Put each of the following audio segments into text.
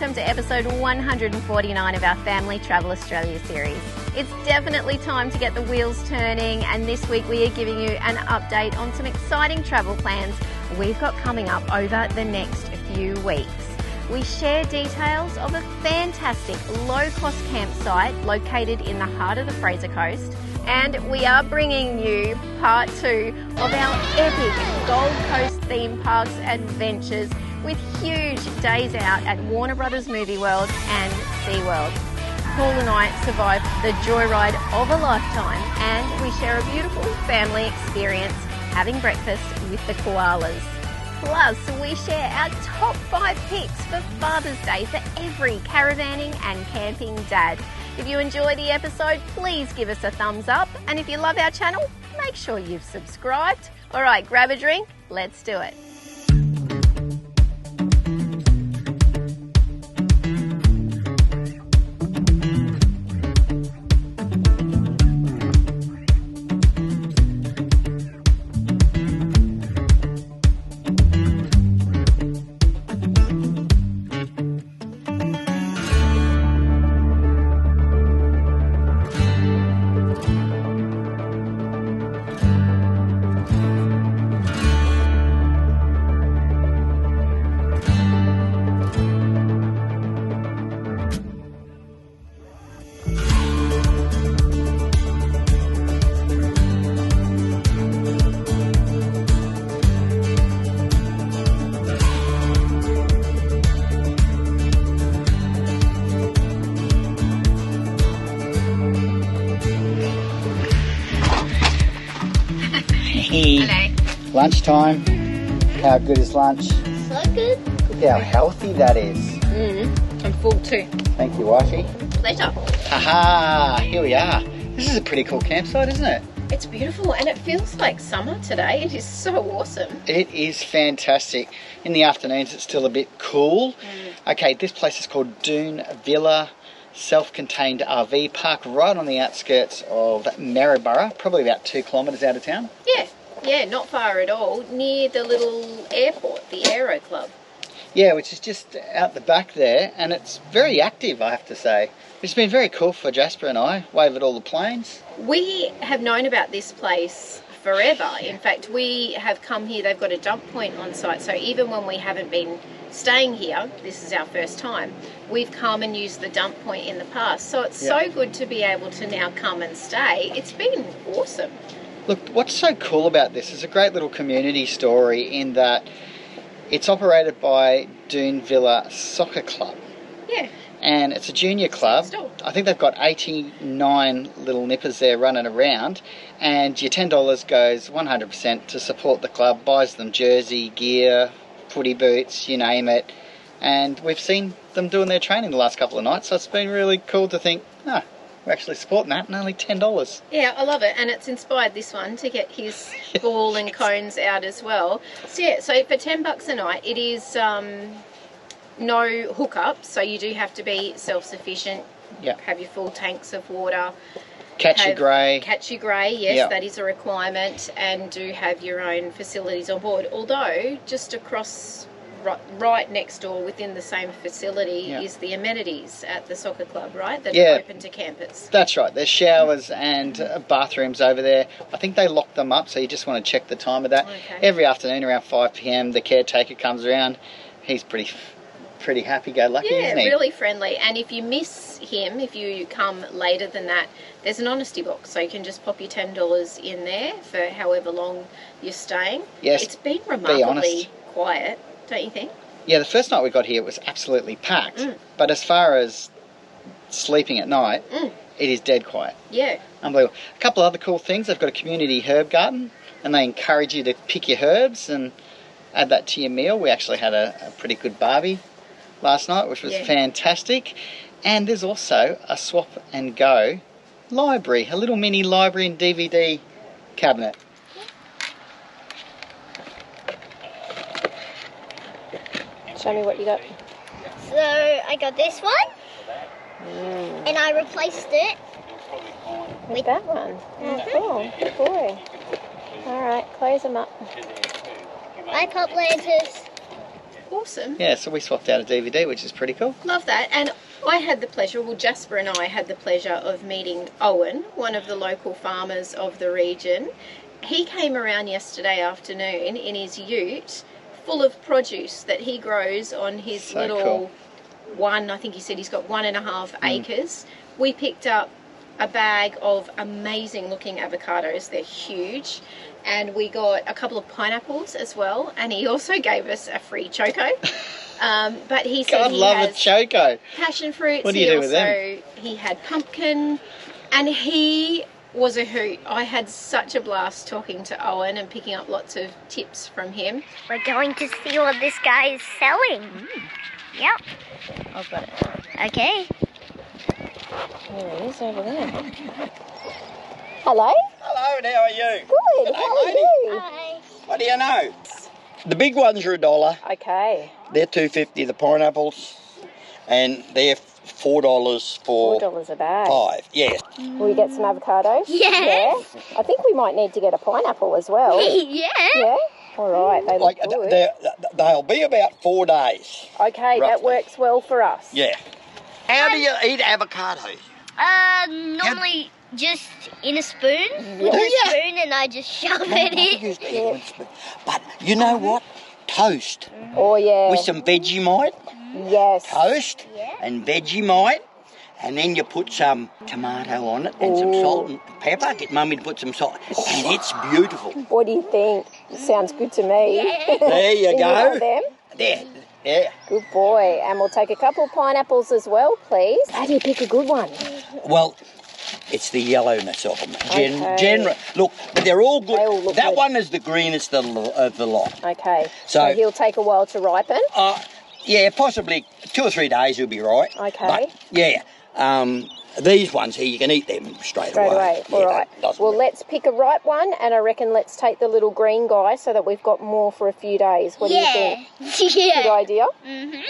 welcome to episode 149 of our Family Travel Australia series. It's definitely time to get the wheels turning, and this week we are giving you an update on some exciting travel plans we've got coming up over the next few weeks. We share details of a fantastic low-cost campsite located in the heart of the Fraser Coast, and we are bringing you part 2 of our epic Gold Coast theme parks adventures with huge days out at Warner Brothers Movie World and Seaworld. Paul and I survived the joyride of a lifetime, and we share a beautiful family experience having breakfast with the koalas. Plus, we share our top 5 picks for Father's Day for every caravanning and camping dad. If you enjoy the episode, please give us a thumbs up, and if you love our channel, make sure you've subscribed. All right, grab a drink, let's do it. Hello. Lunchtime. How good is lunch? So good. Look how healthy that is. I'm full too. Thank you, wifey. Pleasure. Haha, here we are. This is a pretty cool campsite, isn't it? It's beautiful, and it feels like summer today. It is so awesome. It is fantastic. In the afternoons it's still a bit cool. Okay, this place is called Doon Villa, self-contained RV park right on the outskirts of Maryborough, probably about 2 kilometres out of town. Yeah, not far at all. Near the little airport, the Aero Club. Yeah, which is just out the back there, and it's very active, I have to say. It's been very cool for Jasper and I, wave at all the planes. We have known about this place forever. In fact, we have come here. They've got a dump point on site, so even when we haven't been staying here, this is our first time, we've come and used the dump point in the past. So it's so good to be able to now come and stay. It's been awesome. Look, what's so cool about this is a great little community story in that it's operated by Doon Villa Soccer Club. Yeah. And it's a junior club. I think they've got 89 little nippers there running around, and your $10 goes 100% to support the club, buys them jersey, gear, footy boots, you name it. And we've seen them doing their training the last couple of nights, so it's been really cool to think, we're actually supporting that, and only $10. Yeah, I love it, and it's inspired this one to get his ball and cones out as well. So yeah, so for $10 a night, it is no hookup, so you do have to be self-sufficient. Have your full tanks of water. Catch your grey. Catch your grey, yes, that is a requirement, and do have your own facilities on board. Although, just across, right next door within the same facility is the amenities at the soccer club, right? That are open to campers. That's right. There's showers and bathrooms over there. I think they lock them up, so you just want to check the time of that. Okay. Every afternoon around 5 p.m, the caretaker comes around. He's pretty happy-go-lucky, isn't he? Yeah, really friendly. And if you miss him, if you come later than that, there's an honesty box, so you can just pop your $10 in there for however long you're staying. Yes, it's been remarkably quiet, don't you think? Yeah, the first night we got here it was absolutely packed, but as far as sleeping at night, it is dead quiet. Yeah. Unbelievable. A couple of other cool things, they've got a community herb garden, and they encourage you to pick your herbs and add that to your meal. We actually had a pretty good barbie last night, which was fantastic. And there's also a swap and go library, a little mini library and DVD cabinet. Show me what you got. So I got this one, and I replaced it with that one. Oh, cool. Good boy. All right, close them up. My pop lanterns. Awesome. Yeah, so we swapped out a DVD, which is pretty cool. Love that. And I had the pleasure, well, Jasper and I had the pleasure of meeting Owen, one of the local farmers of the region. He came around yesterday afternoon in his ute full of produce that he grows on his little I think he said he's got 1.5 acres. We picked up a bag of amazing looking avocados. They're huge. And we got a couple of pineapples as well. And he also gave us a free choco. But he said he has a choco. Passion fruits. What do you do with them? He had pumpkin, and he was a hoot. I had such a blast talking to Owen and picking up lots of tips from him. We're going to see what this guy is selling. Yep. I've got it. Okay. There he is over there. Hello. Hello, and how are you? Good. G'day, How are matey. you? Hi. What do you know? The big ones are $1. Okay. They're $2.50, the pineapples, and they're $4 for $4 a bag. 5. Yes. Will you get some avocados? Yeah. I think we might need to get a pineapple as well. Yeah. Yeah? All right, they look good. They'll be about 4 days. Okay, that roughly. works well for us. Yeah. How do you eat avocado? Normally just in a spoon. With Do a ya? spoon, and I just shove No, it I in. used to eat one spoon. But you know what? Toast Oh, yeah. with some Vegemite, Yes. toast Yeah. and Vegemite, and then you put some tomato on it and some salt and pepper. Get Mummy to put some salt, and it's beautiful. What do you think? Sounds good to me. There you You go. want them? There. Yeah. Good boy. And we'll take a couple of pineapples as well, please. How do you pick a good one? Well, it's the yellowness of them. Okay. Look, but they're all good. They all look that good. one is the greenest of the lot. Okay. So- he'll take a while to ripen. Yeah, possibly 2 or 3 days will be right. Okay. But, yeah, these ones here, you can eat them straight away. All right. doesn't Well, matter. let's pick a ripe one, and I reckon let's take the little green guy so that we've got more for a few days. What do you think? Good Yeah. idea?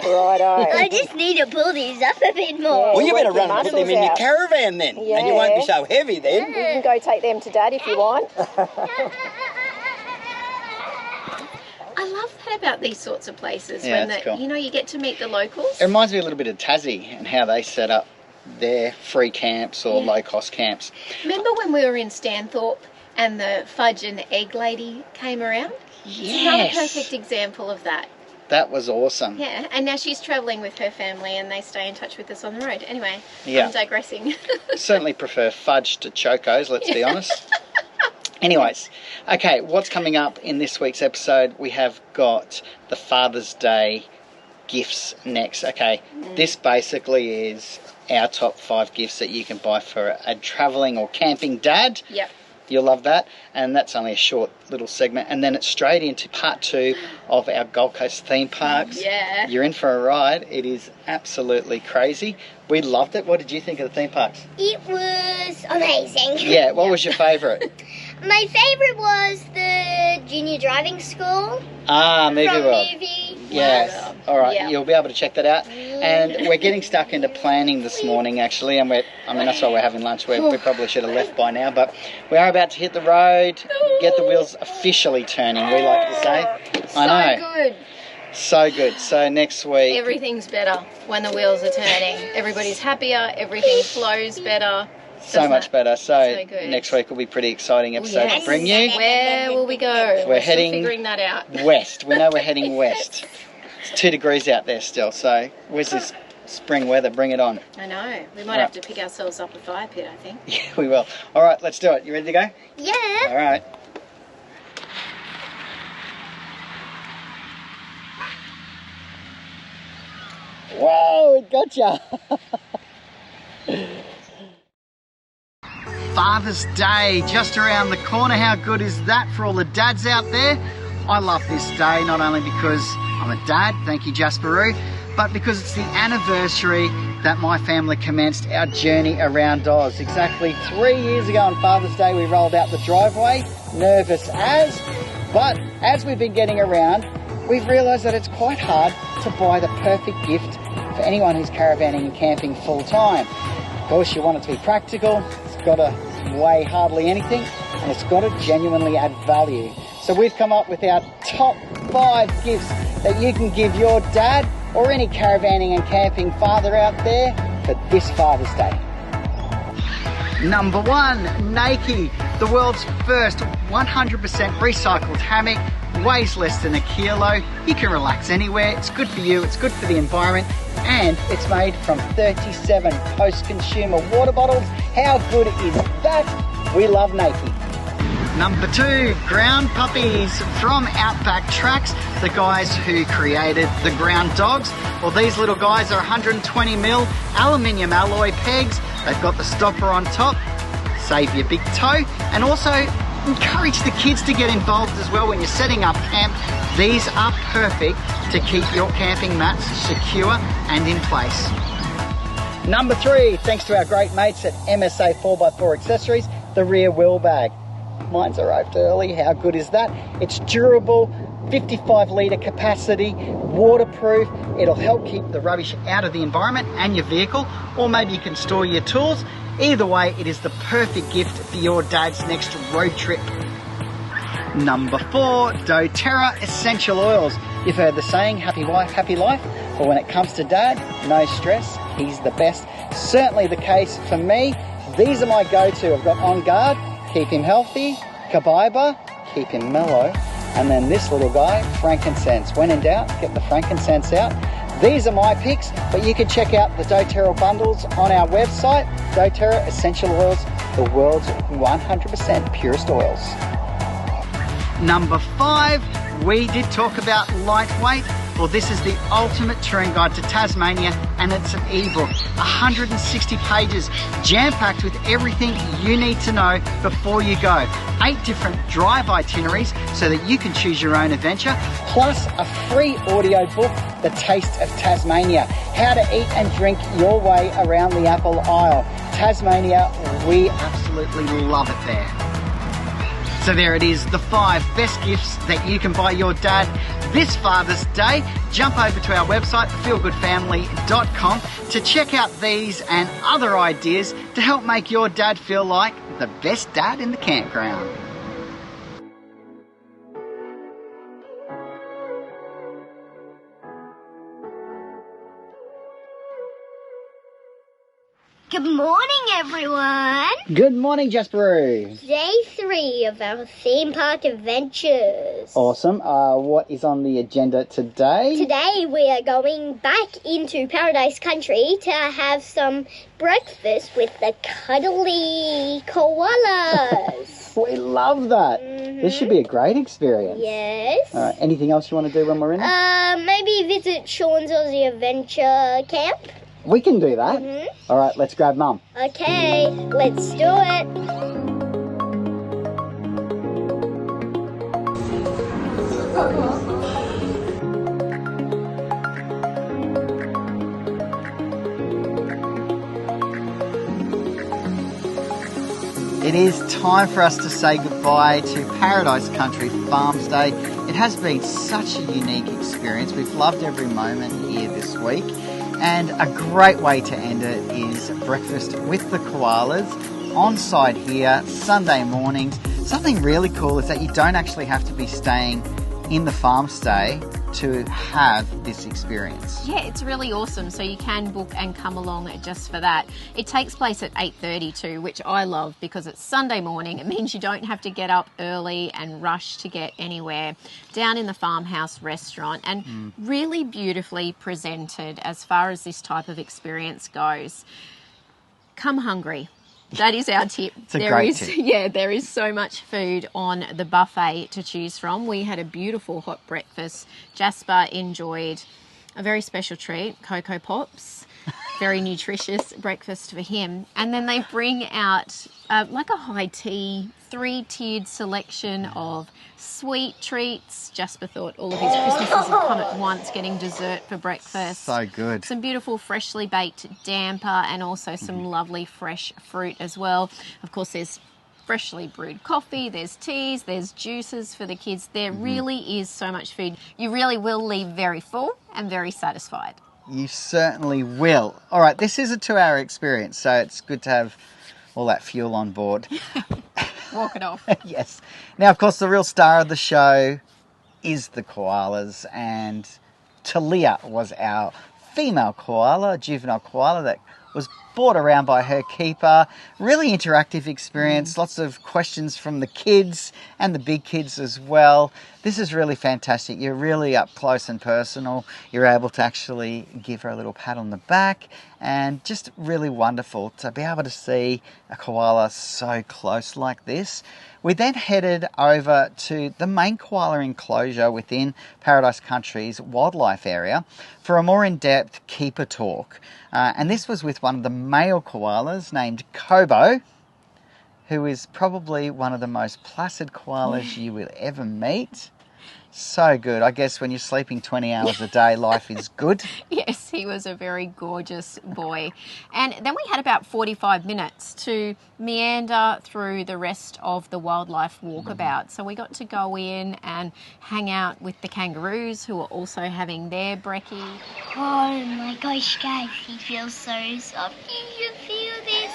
Righto. I just need to pull these up a bit more. Well, you work better your run and put them muscles in your out. caravan then, and you won't be so heavy then. You can go take them to Dad if you want. I love that about these sorts of places Yeah, when it's cool. you get to meet the locals. It reminds me a little bit of Tassie and how they set up their free camps or low-cost camps. Remember when we were in Stanthorpe and the fudge and egg lady came around? It's another perfect example of that. That was awesome. Yeah, and now she's travelling with her family and they stay in touch with us on the road. Anyway, Yeah. I'm digressing. Certainly prefer fudge to chocos, let's be honest. Anyways, okay, what's coming up in this week's episode? We have got the Father's Day gifts next. Okay, this basically is our top 5 gifts that you can buy for a travelling or camping dad. Yep. You'll love that. And that's only a short little segment. And then it's straight into part 2 of our Gold Coast theme parks. Yeah. You're in for a ride. It is absolutely crazy. We loved it. What did you think of the theme parks? It was amazing. Yeah, what was your favourite? My favourite was the junior driving school Movie from World. Movie. Yes. All right, Yeah. you'll be able to check that out. And we're getting stuck into planning this morning, actually, and that's why we're having lunch. We probably should have left by now, but we are about to hit the road, get the wheels officially turning, we like to say. So I know. good. So good. So next week, Everything's better when the wheels are turning. Everybody's happier, everything flows better. so much better. So good. next week will be a pretty exciting episode yes. to bring you. Where will we go? We're still heading figuring that out. West. We know we're heading west. It's 2 degrees out there still, so where's this spring weather? Bring it on. I know. We might have to pick ourselves up a fire pit, I think. Yeah, we will. All right, let's do it. You ready to go? Yeah. All right. Whoa, it got ya. Father's Day just around the corner. How good is that for all the dads out there? I love this day not only because I'm a dad, thank you Jasper, but because it's the anniversary that my family commenced our journey around Oz. Exactly 3 years ago on Father's Day we rolled out the driveway, nervous but as we've been getting around, we've realised that it's quite hard to buy the perfect gift for anyone who's caravanning and camping full time. Of course, you want it to be practical, it's got to weigh hardly anything, and it's got to genuinely add value. So we've come up with our top 5 gifts that you can give your dad or any caravanning and camping father out there for this Father's Day. Number 1, Nakie, the world's first 100% recycled hammock, weighs less than a kilo. You can relax anywhere, it's good for you, it's good for the environment, and it's made from 37 post-consumer water bottles. How good is that? We love Nakie. Number 2, Ground Puppies from Outback Tracks, the guys who created the ground dogs. Well, these little guys are 120mm aluminium alloy pegs. They've got the stopper on top, save your big toe, and also encourage the kids to get involved as well when you're setting up camp. These are perfect to keep your camping mats secure and in place. Number 3, thanks to our great mates at MSA 4x4 Accessories, the rear wheel bag. Mine's arrived early. How good is that? It's durable, 55 litre capacity, waterproof. It'll help keep the rubbish out of the environment and your vehicle, or maybe you can store your tools. Either way, it is the perfect gift for your dad's next road trip. Number 4, Doterra Essential Oils. You've heard the saying, happy wife, happy life. But when it comes to dad, no stress, he's the best. Certainly the case for me. These are my go-to. I've got On Guard, keep him healthy, Kabaiba, keep him mellow, and then this little guy, frankincense. When in doubt, get the frankincense out. These are my picks, but you can check out the doTERRA bundles on our website. doTERRA Essential Oils, the world's 100% purest oils. Number 5, we did talk about lightweight. Well, this is the ultimate touring guide to Tasmania, and it's an ebook, 160 pages, jam-packed with everything you need to know before you go. 8 different drive itineraries so that you can choose your own adventure, plus a free audio book, The Taste of Tasmania, how to eat and drink your way around the Apple Isle. Tasmania, we absolutely love it there. So there it is, the 5 best gifts that you can buy your dad this Father's Day. Jump over to our website, feelgoodfamily.com, to check out these and other ideas to help make your dad feel like the best dad in the campground. Good morning, everyone. Good morning, Jasper. Day 3 of our theme park adventures. Awesome. What is on the agenda today? Today we are going back into Paradise Country to have some breakfast with the cuddly koalas. We love that. This should be a great experience. Yes. All right. Anything else you want to do when we're in it? Maybe visit Sean's Aussie Adventure Camp. We can do that. All right, let's grab Mum. Okay, let's do it. It is time for us to say goodbye to Paradise Country Farms Day. It has been such a unique experience. We've loved every moment here this week. And a great way to end it is breakfast with the koalas on site here, Sunday mornings. Something really cool is that you don't actually have to be staying in the farm stay to have this experience. Yeah, it's really awesome. So you can book and come along just for that. It takes place at 8:30 too, which I love because it's Sunday morning. It means you don't have to get up early and rush to get anywhere. Down in the farmhouse restaurant, and really beautifully presented as far as this type of experience goes. Come hungry. That is our tip. It's a great tip. Yeah, there is so much food on the buffet to choose from. We had a beautiful hot breakfast. Jasper enjoyed a very special treat, Cocoa Pops. Very nutritious breakfast for him. And then they bring out like a high tea, 3-tiered selection of sweet treats. Jasper thought all of his Christmases had come at once, getting dessert for breakfast. So good. Some beautiful freshly baked damper and also some lovely fresh fruit as well. Of course, there's freshly brewed coffee, there's teas, there's juices for the kids. There really is so much food. You really will leave very full and very satisfied. You certainly will. All right, this is a 2-hour experience, so it's good to have all that fuel on board. Walk it off. Yes. Now, of course, the real star of the show, is the koalas, and Talia was our female koala, juvenile koala that was brought around by her keeper. Really interactive experience, lots of questions from the kids and the big kids as well. This is really fantastic. You're really up close and personal. You're able to actually give her a little pat on the back, and just really wonderful to be able to see a koala so close like this. We then headed over to the main koala enclosure within Paradise Country's wildlife area for a more in-depth keeper talk. And this was with one of the male koalas named Kobo, who is probably one of the most placid koalas you will ever meet. So good. I guess when you're sleeping 20 hours a day, life is good. Yes, he was a very gorgeous boy. And then we had about 45 minutes to meander through the rest of the wildlife walkabout. So we got to go in and hang out with the kangaroos, who were also having their brekkie. Oh my gosh, guys, he feels so soft. Can you feel this?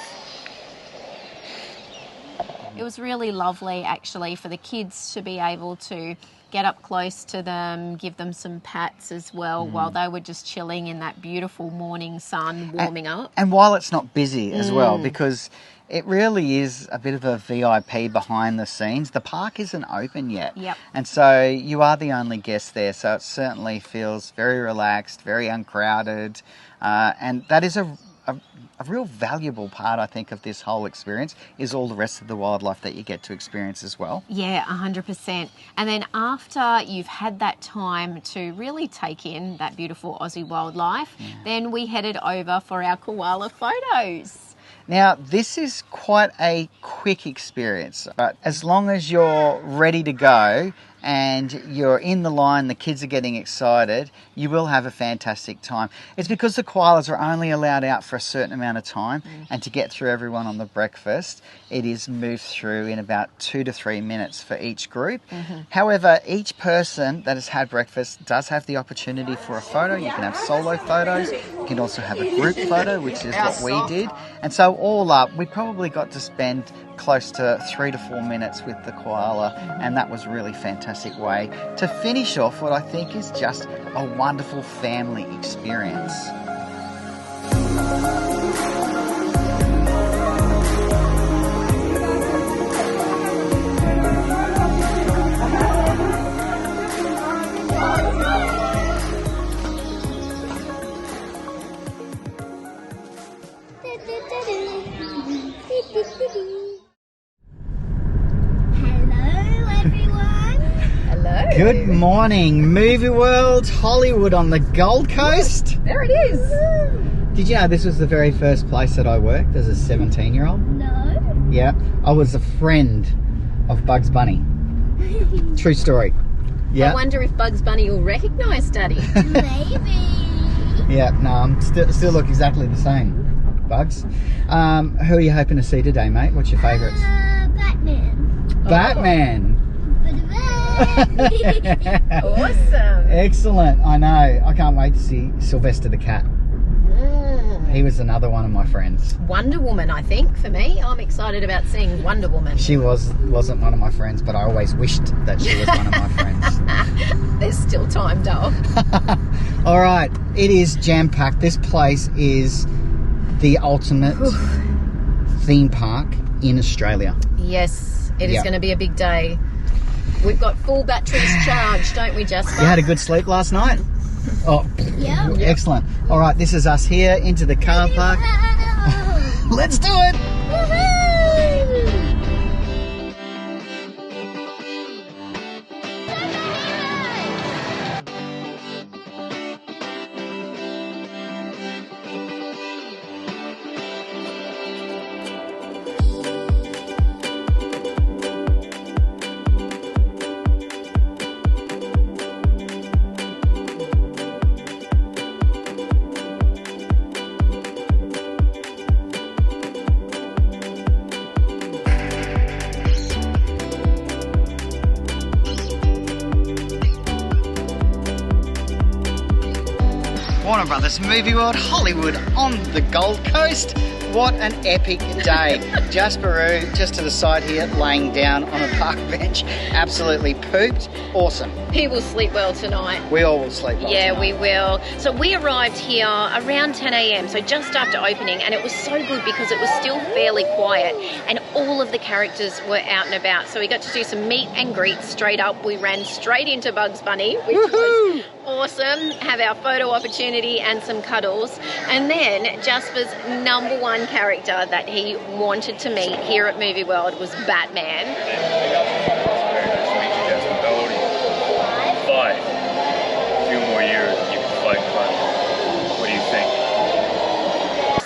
It was really lovely, actually, for the kids to be able to get up close to them, give them some pats as well while they were just chilling in that beautiful morning sun, warming up. And while it's not busy as well, because it really is a bit of a VIP behind the scenes. The park isn't open yet. Yep. And so you are the only guest there. So it certainly feels very relaxed, very uncrowded. And that is a real valuable part, I think, of this whole experience is all the rest of the wildlife that you get to experience as well. Yeah, 100%. And then after you've had that time to really take in that beautiful Aussie wildlife, then we headed over for our koala photos. Now, this is quite a quick experience, but as long as you're ready to go and you're in the line, the kids are getting excited, you will have a fantastic time. It's because the koalas are only allowed out for a certain amount of time, and to get through everyone on the breakfast, it is moved through in about 2 to 3 minutes for each group. However, each person that has had breakfast does have the opportunity for a photo. You can have solo photos, you can also have a group photo, which is what we did. And so all up, we probably got to spend close to 3 to 4 minutes with the koala, and that was a really fantastic way to finish off what I think is just a wonderful family experience. Good morning, Movie World, Hollywood on the Gold Coast. There it is. Did you know this was the very first place that I worked as a 17-year-old? No. Yeah, I was a friend of Bugs Bunny. True story. Yeah. I wonder if Bugs Bunny will recognise Daddy. Maybe. Yeah, no, I'm still look exactly the same, Bugs. Who are you hoping to see today, mate? What's your favourites? Batman. Batman. Awesome. Excellent. I know. I can't wait to see Sylvester the cat. He was another one of my friends. Wonder Woman, I think, for me. I'm excited about seeing Wonder Woman. She wasn't one of my friends, but I always wished that she was one of my friends. There's still time, doll. All right. It is jam-packed. This place is the ultimate theme park in Australia. Yes, it is going to be a big day. We've got full batteries charged, don't we, Jasper? You had a good sleep last night? Oh, Yeah. excellent. All right, this is us here into the car park. Let's do it. Warner Brothers Movie World, Hollywood on the Gold Coast. what an epic day. Jasperoo, just to the side here, laying down on a park bench, absolutely pooped. Awesome. He will sleep well tonight. We all will sleep well Yeah, tonight. we will. So we arrived here around 10 a.m, so just after opening, and it was so good because it was still fairly quiet and all of the characters were out and about. So we got to do some meet and greets straight up. We ran straight into Bugs Bunny, which was awesome. Have our photo opportunity and some cuddles. And then Jasper's #1 character that he wanted to meet here at Movie World was Batman. Five. A few more years and you can fight crime. What do you think?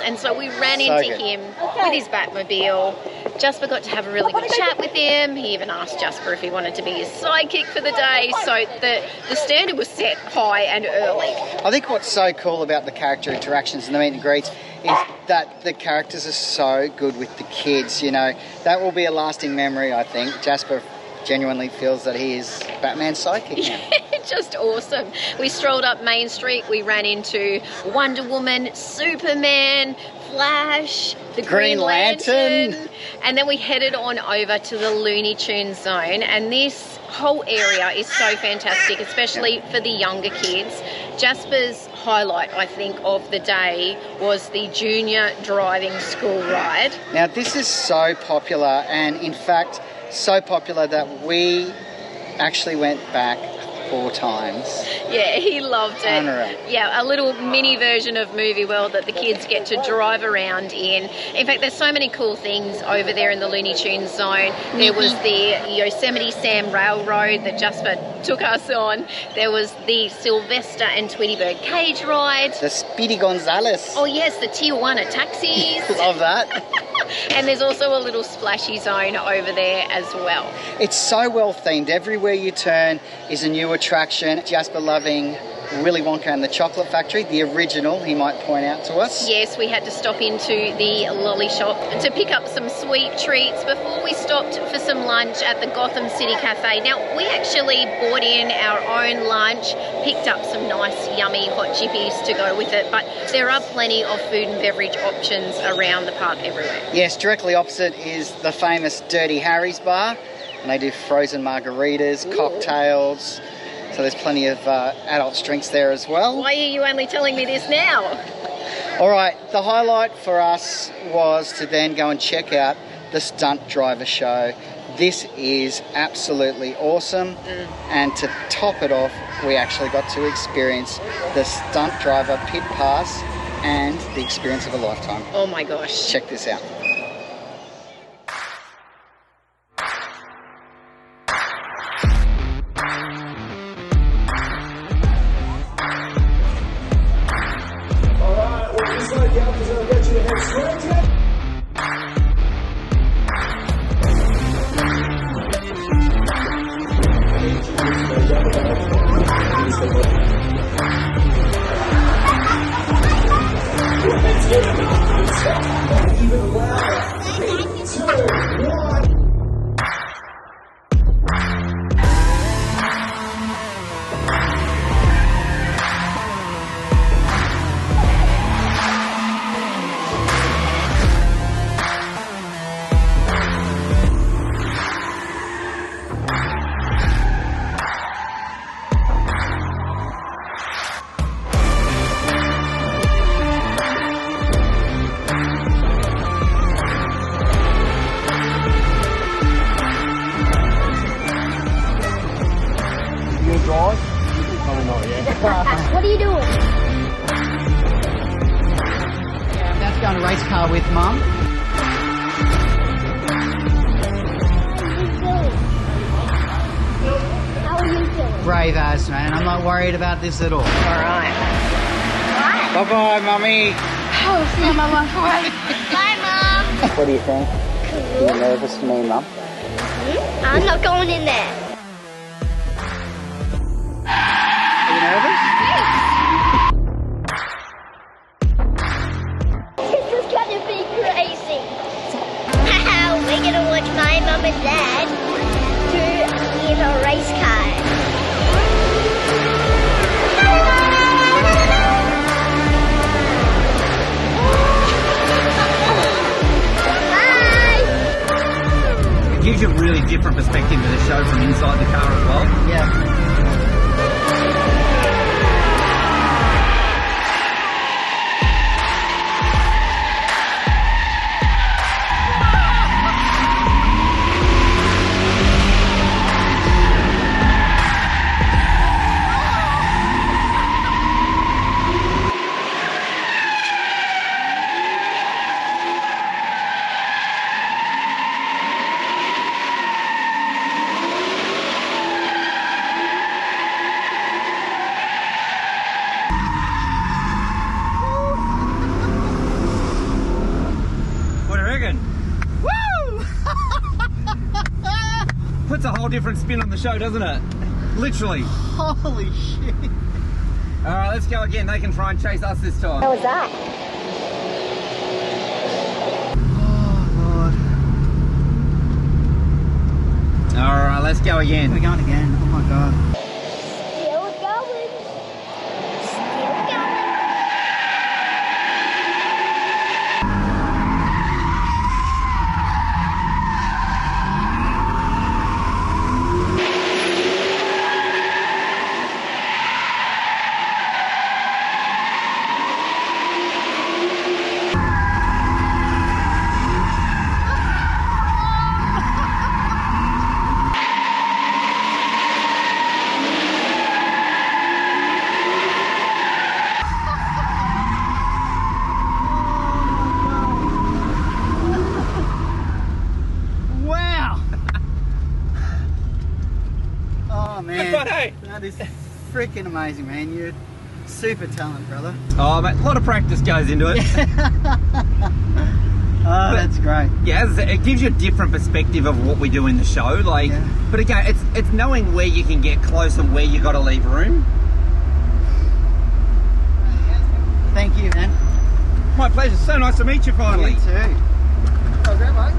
And so we ran So into good. him with his Batmobile. Jasper got to have a really good chat with him. He even asked Jasper if he wanted to be his sidekick for the day. So the standard was set high and early. I think what's so cool about the character interactions and the meet and greets is that the characters are so good with the kids, you know. That will be a lasting memory, I think. Jasper genuinely feels that he is Batman's sidekick now. Just awesome. We strolled up Main Street. We ran into Wonder Woman, Superman, Flash, the Green Lantern. And then we headed on over to the Looney Tunes zone. And this whole area is so fantastic, especially for the younger kids. Jasper's highlight, I think, of the day was the junior driving school ride. Now, this is so popular, and in fact, so popular that we actually went back 4 times. Yeah, he loved it. Unreal. Yeah, a little mini version of Movie World that the kids get to drive around in. In fact, there's so many cool things over there in the Looney Tunes zone. There was the Yosemite Sam Railroad that Jasper took us on. There was the Sylvester and Tweety Bird cage ride. The Speedy Gonzales. Oh yes, the Tijuana taxis. Love that. And there's also a little splashy zone over there as well. It's so well themed. Everywhere you turn is a new attraction. Jasper loving Willy Wonka and the Chocolate Factory, the original, he might point out to us. Yes, we had to stop into the lolly shop to pick up some sweet treats before we stopped for some lunch at the Gotham City Cafe. Now, we actually bought in our own lunch, picked up some nice, yummy hot chippies to go with it, but there are plenty of food and beverage options around the park everywhere. Yes, directly opposite is the famous Dirty Harry's bar, and they do frozen margaritas, cocktails. So there's plenty of adult drinks there as well. Why are you only telling me this now? All right, the highlight for us was to then go and check out the stunt driver show. This is absolutely awesome. And to top it off, we actually got to experience the stunt driver pit pass and the experience of a lifetime. Oh my gosh. Check this out. What are you doing? I'm about to go on a race car with Mum. How are you doing? Brave as, man. I'm not worried about this at all. All right. Bye-bye, Mummy. Oh, see my life away. Bye, Mom. What do you think? Are you nervous for me, Mum? I'm not going in there. Are you nervous? This is gonna be crazy. We're gonna watch my mum and dad do in a race car. different perspective of the show from inside the car as well. Yeah. Puts a whole different spin on the show, doesn't it? Literally. Holy shit. Alright, let's go again. They can try and chase us this time. How was that? Oh, Lord. Alright, let's go again. We're going again. Oh, my God. Still going. Still going. That is freaking amazing, man. You're super talented, brother. Oh, mate, a lot of practice goes into it. Oh, that's great. Yeah, as I said, it gives you a different perspective of what we do in the show. Like, yeah. But again, it's knowing where you can get close and where you got to leave room. Thank you, man. My pleasure. So nice to meet you finally. You too. Oh, great, mate.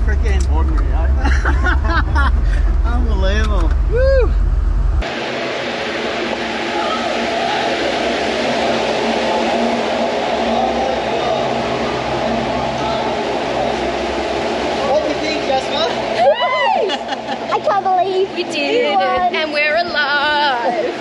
Freaking ordinary, eh? Unbelievable. Woo! I can't believe We did it, and we're alive.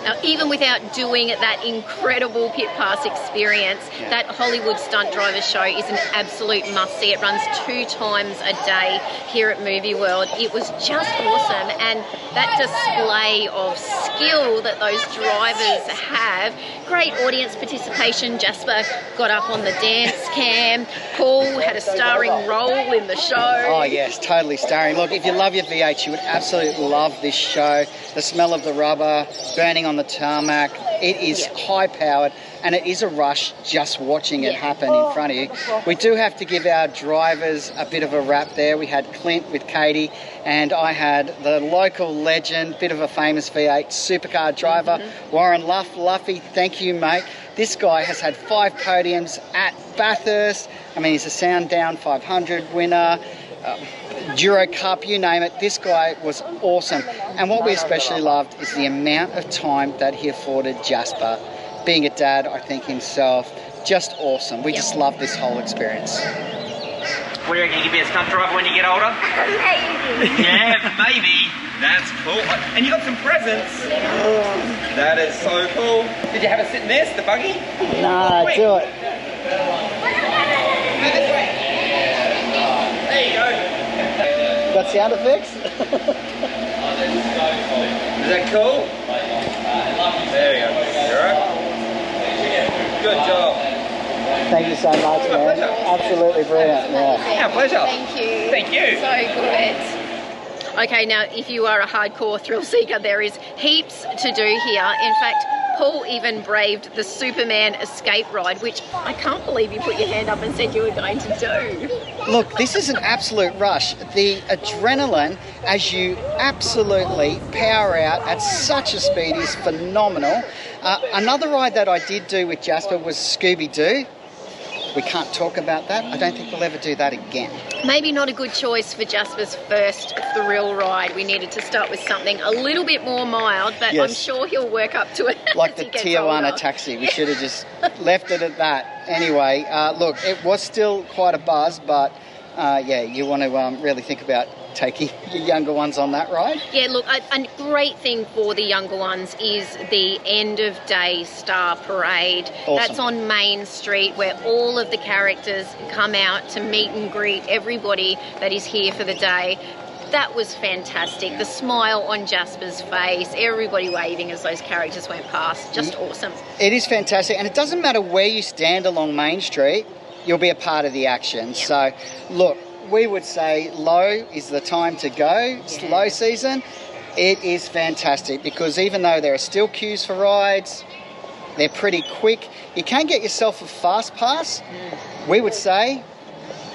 Now, even without doing that incredible pit pass experience, that Hollywood Stunt Driver show is an absolute must-see. It runs 2 times a day here at Movie World. It was just awesome, and that display of skill that those drivers have. Great audience participation. Jasper got up on the dance cam. Paul had a starring role in the show. Oh yes, totally starring. Look, if you love your V8, you would absolutely love this show. The smell of the rubber, burning on the tarmac. It is high-powered, and it is a rush just watching it happen in front of you. We do have to give our drivers a bit of a rap there. We had Clint with Katie, and I had the local legend, bit of a famous V8 supercar driver, Warren Luffy. Thank you, mate. This guy has had 5 podiums at Bathurst. I mean, he's a Sound 500 winner. Duro Cup, you name it. This guy was awesome. And what we especially loved is the amount of time that he afforded Jasper. Being a dad, I think himself, just awesome. We just love this whole experience. What do you reckon? You can be a stunt driver when you get older? Maybe. Yeah, maybe. That's cool. And you got some presents. That is so cool. Did you have it sit in this, the buggy? Nah, do it. This way. There you go. Got sound effects? Is that cool? There you go. Alright? Good job. Thank you so much, man. Absolutely brilliant. Yeah. Our pleasure. Thank you. Thank you. So good. Okay, now if you are a hardcore thrill seeker, there is heaps to do here. In fact, Paul even braved the Superman escape ride, which I can't believe you put your hand up and said you were going to do. Look, this is an absolute rush. The adrenaline as you absolutely power out at such a speed is phenomenal. Another ride that I did do with Jasper was Scooby-Doo. We can't talk about that. I don't think we'll ever do that again. Maybe not a good choice for Jasper's first thrill ride. We needed to start with something a little bit more mild, but Yes. I'm sure he'll work up to it. Like as the he gets Tijuana older. taxi. We should have just left it at that. Anyway, look, it was still quite a buzz, but yeah, you want to really think about taking your younger ones on that ride. Yeah, look, a great thing for the younger ones is the end of day star parade. Awesome. That's on Main Street, where all of the characters come out to meet and greet everybody that is here for the day. That was fantastic. The smile on Jasper's face, everybody waving as those characters went past. Just awesome. It is fantastic, and it doesn't matter where you stand along Main Street, you'll be a part of the action. Yep. So, look, we would say low is the time to go. It's low season. It is fantastic because even though there are still queues for rides, they're pretty quick. You can get yourself a fast pass. We would say,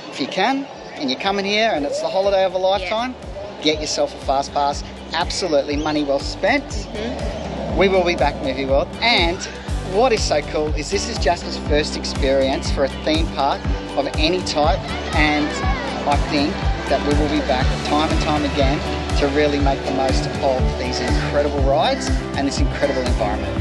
if you can, and you're coming here and it's the holiday of a lifetime, get yourself a fast pass. Absolutely money well spent. We will be back, Movie World. And what is so cool is this is Jasper's first experience for a theme park of any type, and I think that we will be back time and time again to really make the most of these incredible rides and this incredible environment.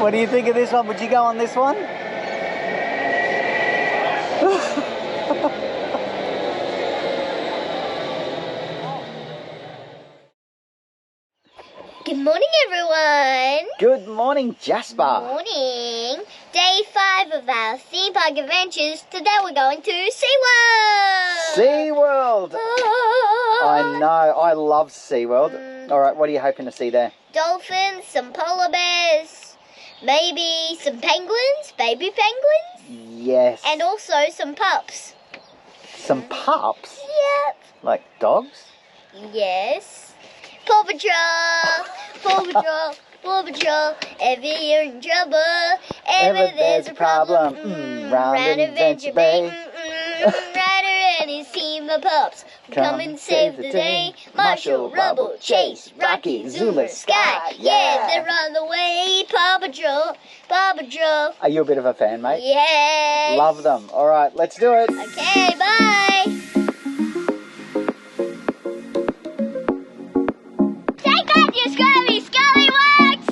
What do you think of this one? Would you go on this one? Good morning, everyone. Good morning, Jasper. Morning. Day 5 of our theme park adventures. Today we're going to SeaWorld. SeaWorld. I know. I love SeaWorld. All right, what are you hoping to see there? Dolphins, some polar bears, maybe some penguins, baby penguins. Yes. And also some pups. Some pups? Yep. Like dogs? Yes. Paw Patrol, Paw Patrol, Paw Patrol. Every year in trouble, ever there's a problem. Round Adventure Bay. Ryder and his team of pups come and save the day. Marshall, Rubble, Chase, Rocky, Zoomer, Sky. Yeah, they're on the way. Paw Patrol, Paw Patrol. Are you a bit of a fan, mate? Yes. Love them. All right, let's do it. Okay, bye. Take out your scurvy scallywags.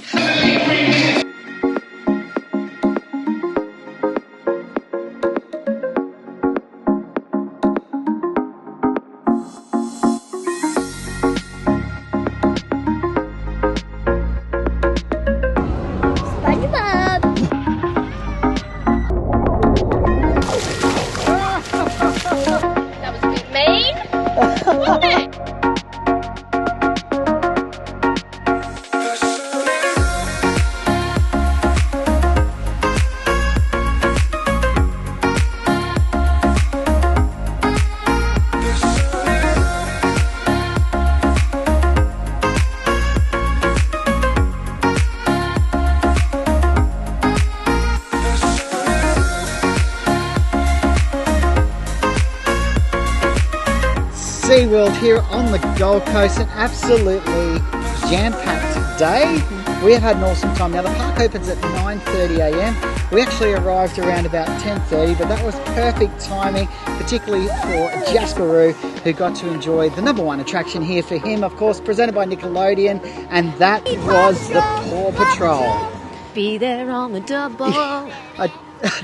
SpongeBob. That was a bit mean, wasn't it? SeaWorld here on the Gold Coast, an absolutely jam-packed day. We have had an awesome time. Now the park opens at 9:30 a.m. We actually arrived around about 10:30, but that was perfect timing, particularly for Jasper, who got to enjoy the #1 attraction here for him, of course, presented by Nickelodeon, and that was the Paw Patrol. Be there on the double. I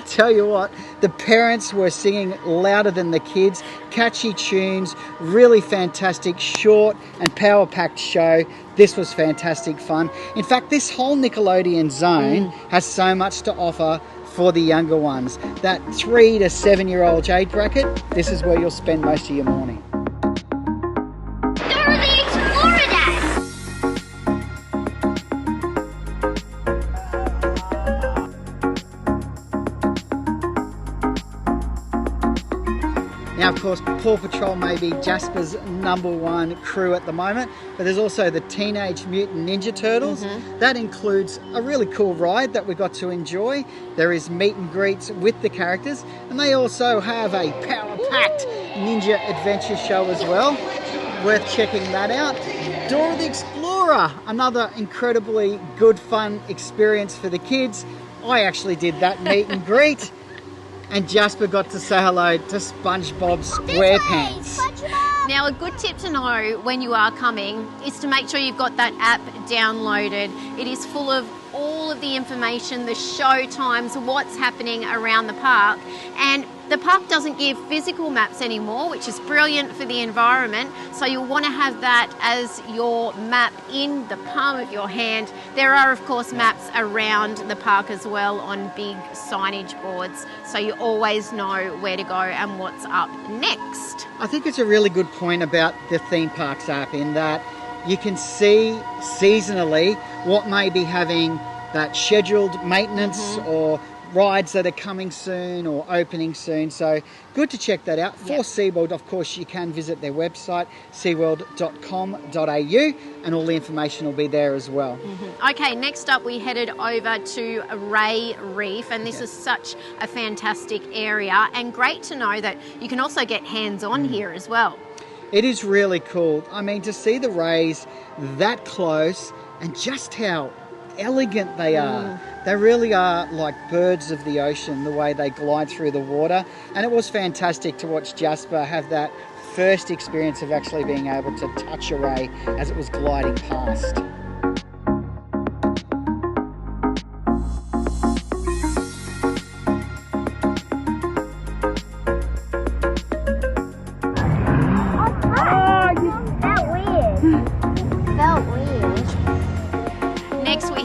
tell you what, the parents were singing louder than the kids. Catchy tunes, really fantastic, short and power-packed show. This was fantastic fun. In fact, this whole Nickelodeon zone has so much to offer for the younger ones. That 3 to 7-year-old age bracket, this is where you'll spend most of your morning. Dora the Explorer, Dad! Now, of course, Paw Patrol may be Jasper's #1 crew at the moment, but there's also the Teenage Mutant Ninja Turtles. That includes a really cool ride that we got to enjoy. There is meet and greets with the characters, and they also have a power-packed ninja adventure show as well. Worth checking that out. Dora the Explorer, another incredibly good, fun experience for the kids. I actually did that meet and greet. And Jasper got to say hello to SpongeBob SquarePants. Now, a good tip to know when you are coming is to make sure you've got that app downloaded. It is full of all of the information, the show times, what's happening around the park. And the park doesn't give physical maps anymore, which is brilliant for the environment. So you'll want to have that as your map in the palm of your hand. There are, of course, maps around the park as well on big signage boards. So you always know where to go and what's up next. I think it's a really good point about the theme parks app in that you can see seasonally what may be having that scheduled maintenance or rides that are coming soon or opening soon. So good to check that out. For SeaWorld, of course, you can visit their website, seaworld.com.au, and all the information will be there as well. Okay, next up we headed over to Reef, and this is such a fantastic area, and great to know that you can also get hands-on here as well. It is really cool. I mean, to see the rays that close and just how elegant they are. They really are like birds of the ocean, the way they glide through the water. And it was fantastic to watch Jasper have that first experience of actually being able to touch a ray as it was gliding past.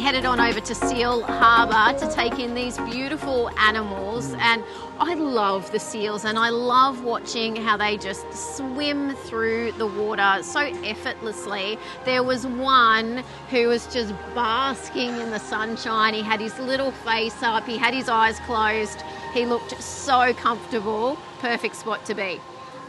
Headed on over to Seal Harbour to take in these beautiful animals, and I love the seals and I love watching how they just swim through the water so effortlessly. There was one who was just basking in the sunshine. He had his little face up, he had his eyes closed, he looked so comfortable. Perfect spot to be.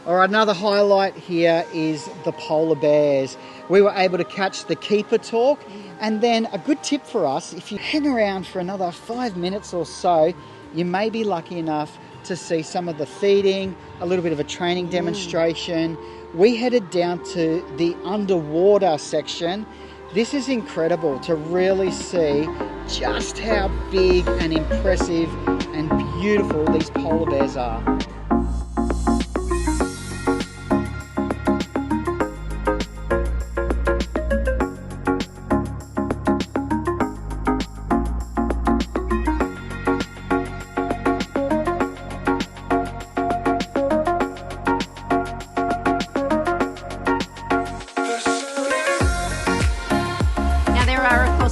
All right, another highlight here is the polar bears. We were able to catch the keeper talk. And then a good tip for us, if you hang around for another 5 minutes or so, you may be lucky enough to see some of the feeding, a little bit of a training demonstration. We headed down to the underwater section. This is incredible to really see just how big and impressive and beautiful these polar bears are.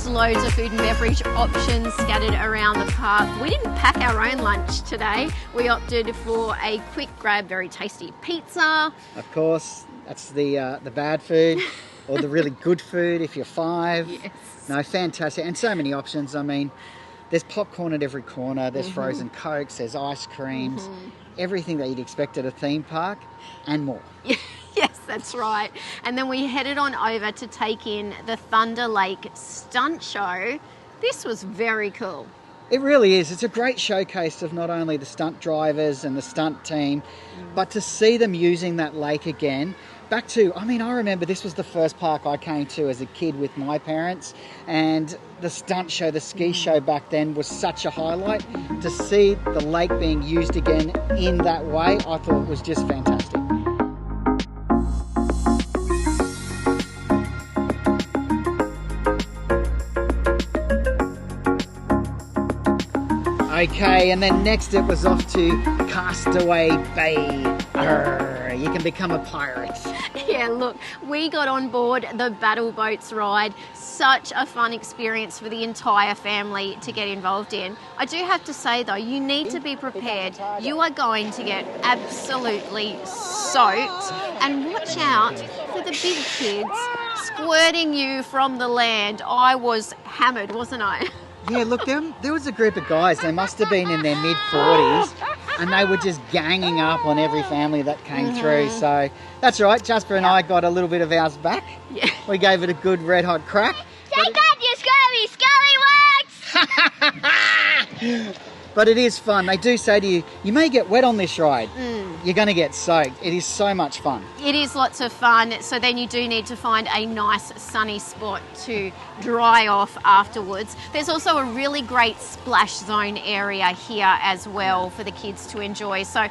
Loads of food and beverage options scattered around the park. We didn't pack our own lunch today. We opted for a quick grab, very tasty pizza. Of course, that's the bad food or the really good food if you're 5. Yes. No, fantastic. And so many options. I mean, there's popcorn at every corner. There's frozen Cokes. There's ice creams. Everything that you'd expect at a theme park and more. Yes, that's right. And then we headed on over to take in the Thunder Lake Stunt Show. This was very cool. It really is. It's a great showcase of not only the stunt drivers and the stunt team, but to see them using that lake again back to, I remember this was the first park I came to as a kid with my parents, and the stunt show, the ski show back then was such a highlight. To see the lake being used again in that way, I thought was just fantastic. Okay, and then next it was off to Castaway Bay. Arr, you can become a pirate. Yeah, look, we got on board the Battle Boats ride. Such a fun experience for the entire family to get involved in. I do have to say though, you need to be prepared. You are going to get absolutely soaked, and watch out for the big kids squirting you from the land. I was hammered, wasn't I? Yeah, look, there was a group of guys, they must have been in their mid-40s, and they were just ganging up on every family that came through. So that's right, Jasper and I got a little bit of ours back. Yeah. We gave it a good red-hot crack. Take that, you scallywags! But it is fun. They do say to you, you may get wet on this ride. You're going to get soaked. It is so much fun. It is lots of fun. So then you do need to find a nice sunny spot to dry off afterwards. There's also a really great splash zone area here as well for the kids to enjoy. So,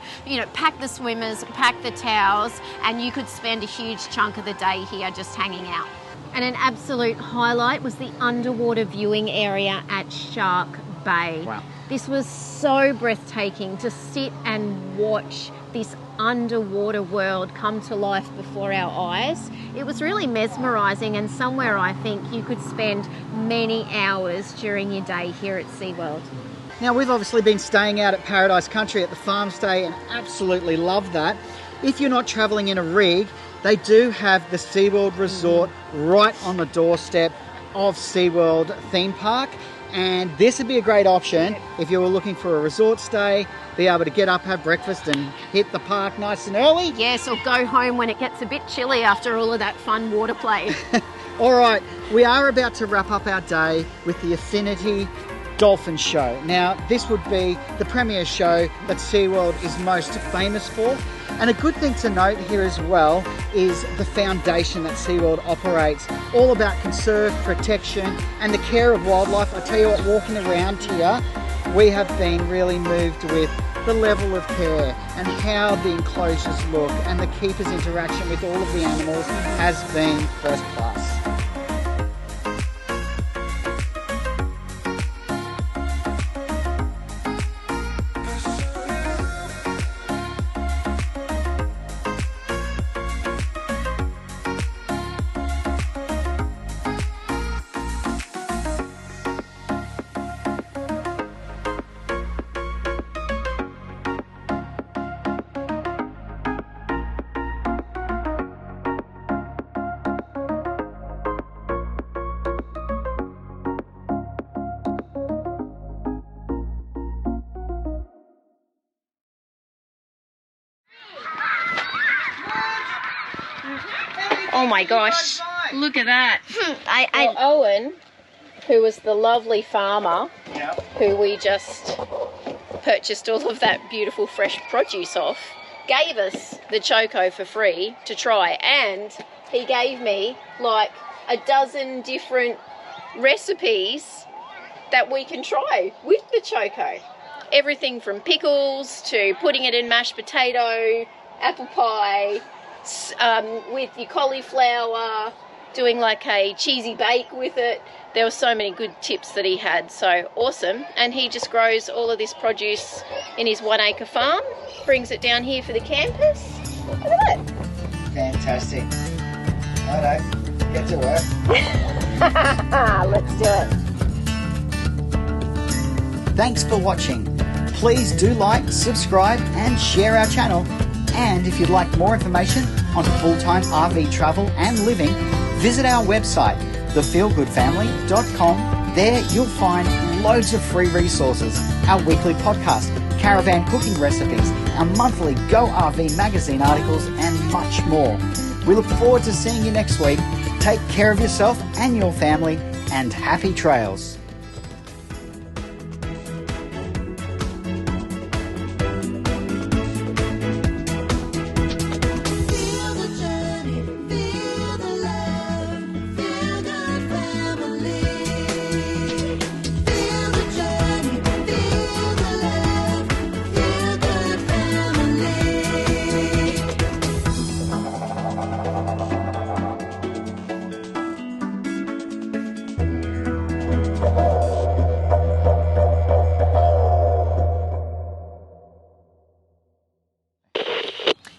pack the swimmers, pack the towels, and you could spend a huge chunk of the day here just hanging out. And an absolute highlight was the underwater viewing area at Shark Bay. Wow. This was so breathtaking to sit and watch this underwater world come to life before our eyes. It was really mesmerising, and somewhere I think you could spend many hours during your day here at Seaworld. Now, we've obviously been staying out at Paradise Country at the farm stay and absolutely love that. If you're not travelling in a rig, they do have the Seaworld Resort right on the doorstep of Seaworld Theme Park. And this would be a great option if you were looking for a resort stay, be able to get up, have breakfast and hit the park nice and early. Yes, or go home when it gets a bit chilly after all of that fun water play. All right, we are about to wrap up our day with the Affinity Dolphin Show. Now, this would be the premier show that SeaWorld is most famous for. And a good thing to note here as well is the foundation that SeaWorld operates, all about conserve, protection and the care of wildlife. I tell you what, walking around here, we have been really moved with the level of care and how the enclosures look, and the keepers' interaction with all of the animals has been first class. Oh my gosh, look at that. Owen, who was the lovely farmer who we just purchased all of that beautiful fresh produce off, gave us the choco for free to try, and he gave me like a dozen different recipes that we can try with the choco. Everything from pickles to putting it in mashed potato, apple pie, with your cauliflower, doing like a cheesy bake with it. There were so many good tips that he had, so awesome. And he just grows all of this produce in his 1 acre farm, brings it down here for the campus. Look at that. Fantastic. Righto, get to work. Let's do it. Thanks for watching. Please do like, subscribe and share our channel. And if you'd like more information on full-time RV travel and living, visit our website, thefeelgoodfamily.com. There you'll find loads of free resources, our weekly podcast, caravan cooking recipes, our monthly Go RV magazine articles and much more. We look forward to seeing you next week. Take care of yourself and your family, and happy trails. Feel the journey.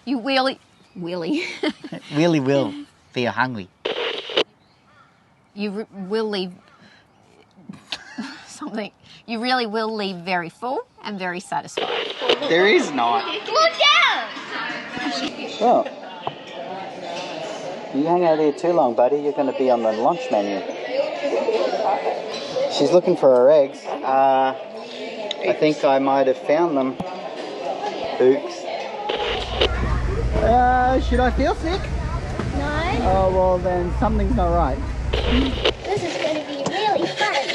You really will feel hungry. You will leave something. You really will leave very full and very satisfied. There is not. Look down! Well, you hang out here too long, buddy. You're going to be on the lunch menu. She's looking for her eggs. I think I might have found them. Oops. Should I feel sick? No. Oh, well then something's not right. This is going to be really fun.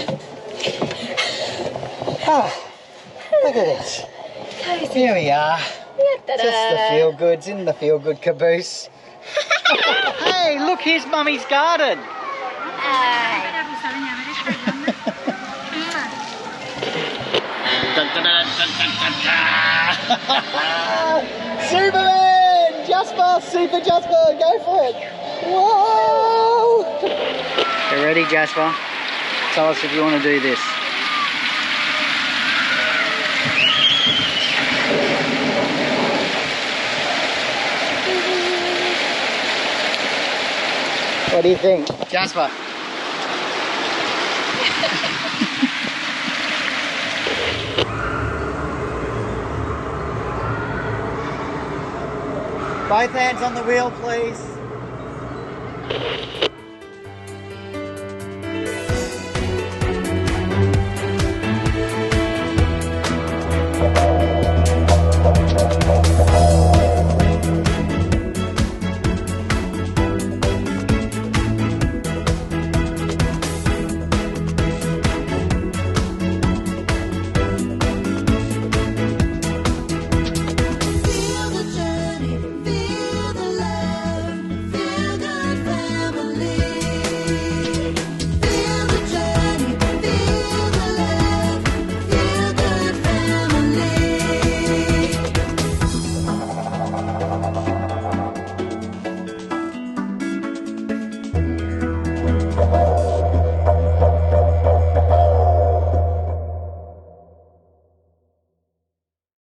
Look at this. Here we are. Just the feel-goods in the feel-good caboose. Hey, look, here's Mummy's garden. Superman! Jasper! Super Jasper! Go for it! Whoa! You ready, Jasper? Tell us if you want to do this. What do you think, Jasper? Both hands on the wheel, please.